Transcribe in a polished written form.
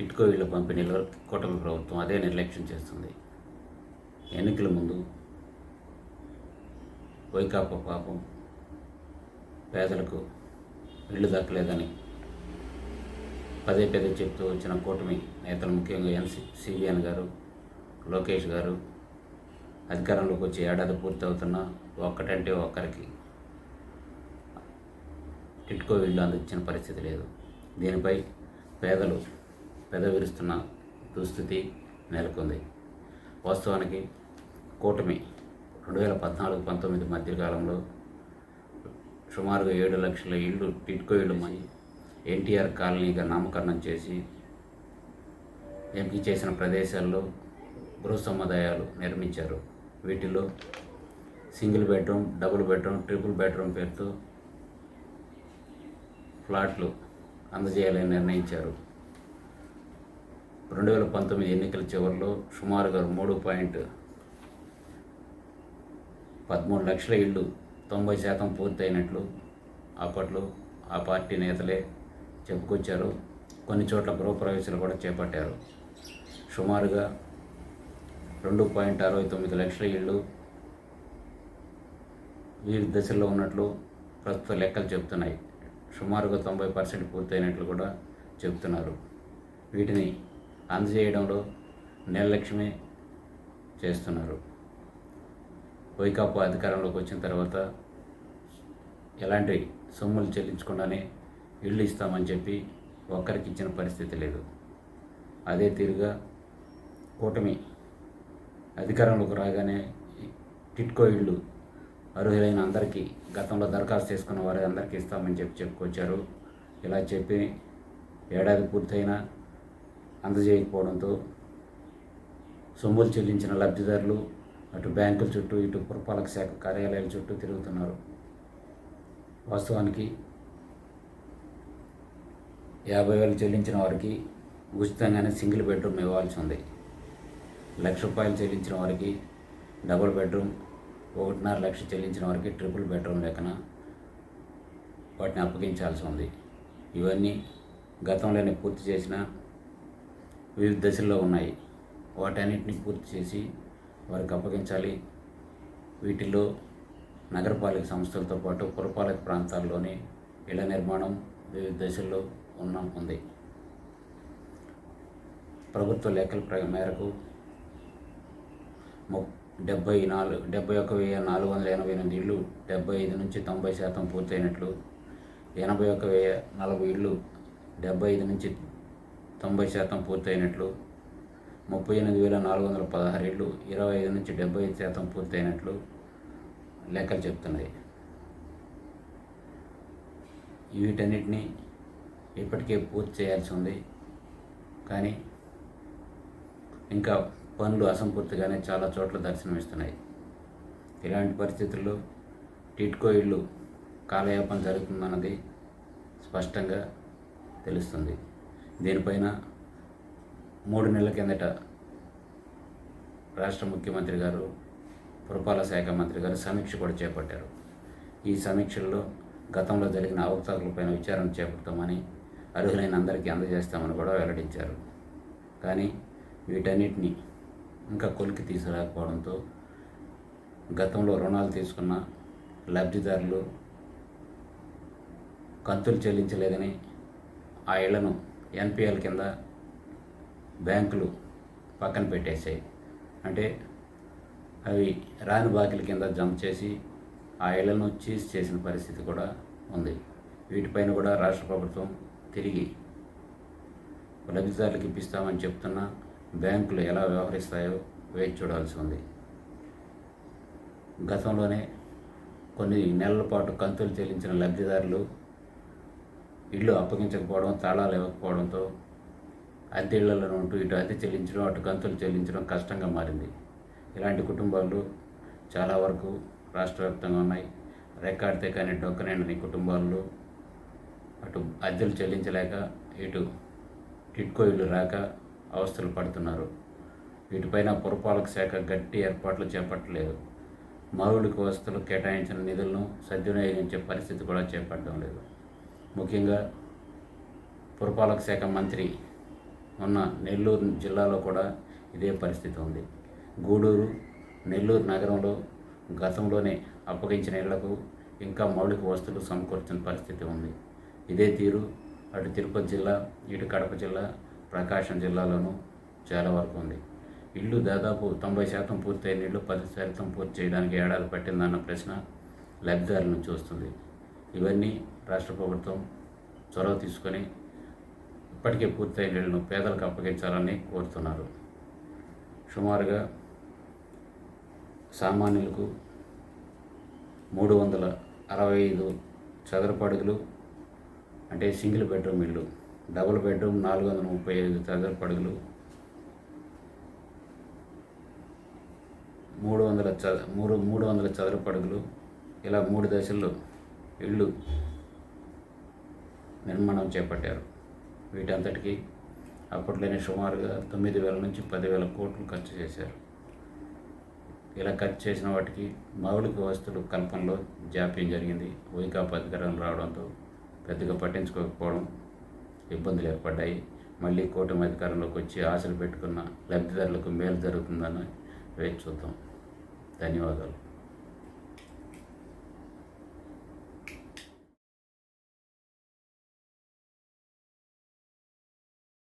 టిట్కో ఇళ్ల పంపిణీలో కూటమి ప్రభుత్వం అదే నిర్లక్ష్యం చేస్తుంది. ఎన్నికల ముందు వైకాపా పాపం పేదలకు ఇళ్ళు దక్కలేదని పదే పదే చెప్తూ వచ్చిన కూటమి నేతలు, ముఖ్యంగా సిబిఎన్ గారు, లోకేష్ గారు అధికారంలోకి వచ్చి ఏడాది పూర్తవుతున్నా ఒక్కటంటే ఒక్కరికి టిట్కో ఇళ్ళు అందించిన పరిస్థితి లేదు. దీనిపై పేదలు పెదవిరుస్తున్న దుస్థితి నెలకొంది. వాస్తవానికి కూటమి 2014-19 మధ్యకాలంలో సుమారుగా 7 లక్షల ఇళ్ళు టిట్కో ఇళ్ళు ఎన్టీఆర్ కాలనీగా నామకరణం చేసి ఎంపిక చేసిన ప్రదేశాల్లో గృహ సముదాయాలు నిర్మించారు. వీటిలో single bedroom, double bedroom, triple bedroom పేరుతో ఫ్లాట్లు అందజేయాలని నిర్ణయించారు. 2019 ఎన్నికల చివరిలో సుమారుగా 3.13 లక్షల ఇళ్ళు 90% పూర్తయినట్లు అప్పట్లో ఆ పార్టీ నేతలే చెప్పుకొచ్చారు. కొన్ని చోట్ల గృహప్రవేశాలు కూడా చేపట్టారు. సుమారుగా 2.69 లక్షల ఇళ్ళు వివిధ దశల్లో ఉన్నట్లు ప్రస్తుత లెక్కలు చెబుతున్నాయి. సుమారుగా 90% పూర్తయినట్లు కూడా చెబుతున్నారు. వీటిని అందజేయడంలో నిర్లక్ష్యమే చేస్తున్నారు. వైకాపా అధికారంలోకి వచ్చిన తర్వాత ఎలాంటి సొమ్ములు చెల్లించకుండానే ఇళ్ళు ఇస్తామని చెప్పి ఒక్కరికి ఇచ్చిన పరిస్థితి లేదు. అదే తీరుగా కూటమి అధికారంలోకి రాగానే టిట్కో ఇళ్ళు అర్హులైన అందరికీ, గతంలో దరఖాస్తు చేసుకున్న వారి అందరికీ ఇస్తామని చెప్పుకొచ్చారు. ఇలా చెప్పి ఏడాది పూర్తయినా అందజేయకపోవడంతో సొమ్ములు చెల్లించిన లబ్ధిదారులు అటు బ్యాంకుల చుట్టూ, ఇటు పురపాలక శాఖ కార్యాలయాల చుట్టూ తిరుగుతున్నారు. వాస్తవానికి 50,000 చెల్లించిన వారికి ఉచితంగానే సింగిల్ బెడ్రూమ్ ఇవ్వాల్సి ఉంది. ₹1,00,000 చెల్లించిన వారికి డబుల్ బెడ్రూమ్, 1.5 లక్ష చెల్లించిన వారికి ట్రిపుల్ బెడ్రూమ్ లెక్కన వాటిని అప్పగించాల్సి ఉంది. ఇవన్నీ గతంలోనే పూర్తి చేసిన వివిధ దశల్లో ఉన్నాయి. వాటన్నిటిని పూర్తి చేసి వారికి అప్పగించాలి. వీటిల్లో నగరపాలక సంస్థలతో పాటు పురపాలక ప్రాంతాల్లోనే ఇళ్ల నిర్మాణం వివిధ దశల్లో ఉంది. ప్రభుత్వ లెక్కల మేరకు 71,488 ఇళ్ళు 75-90% పూర్తయినట్లు, 81,040 ఇళ్ళు 75-90% పూర్తయినట్లు, 38,416 ఇళ్ళు 25-75% పూర్తయినట్లు లెక్కలు చెప్తున్నాయి. వీటన్నిటినీ ఇప్పటికే పూర్తి చేయాల్సి ఉంది. కానీ ఇంకా పనులు అసంపూర్తిగానే చాలా చోట్ల దర్శనమిస్తున్నాయి. ఇలాంటి పరిస్థితుల్లో టిట్కో ఇళ్ళు కాలయాపన జరుగుతుందన్నది స్పష్టంగా తెలుస్తుంది. దీనిపైన 3 నెలల కిందట రాష్ట్ర ముఖ్యమంత్రి గారు, పురపాలక శాఖ మంత్రి గారు సమీక్ష కూడా చేపట్టారు. ఈ సమీక్షల్లో గతంలో జరిగిన అవకతవకలపైన విచారణ చేపడతామని, అర్హులైన అందరికీ అందజేస్తామని కూడా వెల్లడించారు. కానీ వీటన్నిటిని ఇంకా కొలికి తీసుకురాకపోవడంతో గతంలో రుణాలు తీసుకున్న లబ్ధిదారులు కంతులు చెల్లించలేదని ఆ ఇళ్లను ఎన్పిఎల్ కింద బ్యాంకులు పక్కన పెట్టేశాయి. అంటే అవి రాని బాకీల కింద జమ చేసి ఆ ఇళ్లను చీజ్ చేసిన పరిస్థితి కూడా ఉంది. వీటిపైన కూడా రాష్ట్ర ప్రభుత్వం తిరిగి లబ్ధిదారులకు ఇప్పిస్తామని చెప్తున్న బ్యాంకులు ఎలా వ్యవహరిస్తాయో వేచి చూడాల్సి ఉంది. గతంలోనే కొన్ని నెలల పాటు కంతులు చెల్లించిన లబ్ధిదారులు ఇళ్ళు అప్పగించకపోవడం, తాళాలు ఇవ్వకపోవడంతో అద్దె ఇళ్లలో ఉంటూ ఇటు అద్దె చెల్లించడం, అటు కంతులు చెల్లించడం కష్టంగా మారింది. ఇలాంటి కుటుంబాలు చాలా వరకు రాష్ట్ర వ్యాప్తంగా ఉన్నాయి. రెక్కాడితే కానీ డొక్కనేని కుటుంబాల్లో అటు అద్దెలు చెల్లించలేక, ఇటు టిట్కో ఇళ్ళు రాక అవస్థలు పడుతున్నారు. వీటిపైన పురపాలక శాఖ గట్టి ఏర్పాట్లు చేపట్టలేదు. మౌలిక వసతులు కేటాయించిన నిధులను సద్వినియోగించే పరిస్థితి కూడా చేపట్టడం లేదు. ముఖ్యంగా పురపాలక శాఖ మంత్రి ఉన్న నెల్లూరు జిల్లాలో కూడా ఇదే పరిస్థితి ఉంది. గూడూరు, నెల్లూరు నగరంలో గతంలోనే అప్పగించిన ఇళ్లకు ఇంకా మౌలిక వస్తువులు సమకూర్చిన పరిస్థితి ఉంది. ఇదే తీరు అటు తిరుపతి జిల్లా, ఇటు కడప జిల్లా, ప్రకాశం జిల్లాలోనూ చాలా వరకు ఉంది. ఇళ్ళు దాదాపు 90% పూర్తయిన ఇళ్ళు 10% పూర్తి చేయడానికి ఏడాది పట్టిందన్న ప్రశ్న లబ్ధిదారుల నుంచి వస్తుంది. ఇవన్నీ రాష్ట్ర ప్రభుత్వం చొరవ తీసుకొని ఇప్పటికే పూర్తయిన ఇళ్లను పేదలకు అప్పగించాలని కోరుతున్నారు. సుమారుగా సామాన్యులకు 365 చదరపు అడుగులు అంటే సింగిల్ బెడ్రూమ్ ఇల్లు, డబుల్ బెడ్రూమ్ 435 చదరపు అడుగులు, 300 చదరపు అడుగులు, ఇలా 3 దశల్లో ఇళ్ళు నిర్మాణం చేపట్టారు. వీటంతటికీ అప్పట్లోనే సుమారుగా 9,000 నుంచి 10,000 కోట్లు ఖర్చు చేశారు. ఇలా ఖర్చు చేసిన వాటికి మౌలిక వస్తువుల కల్పనలో జాప్యం జరిగింది. వైకాపా అధికారం రావడంతో పెద్దగా పట్టించుకోకపోవడం, ఇబ్బందులు ఏర్పడ్డాయి. మళ్ళీ కూటమి అధికారంలోకి వచ్చి ఆశలు పెట్టుకున్న లబ్ధిదారులకు మేలు జరుగుతుందని వేచి చూద్దాం. ధన్యవాదాలు.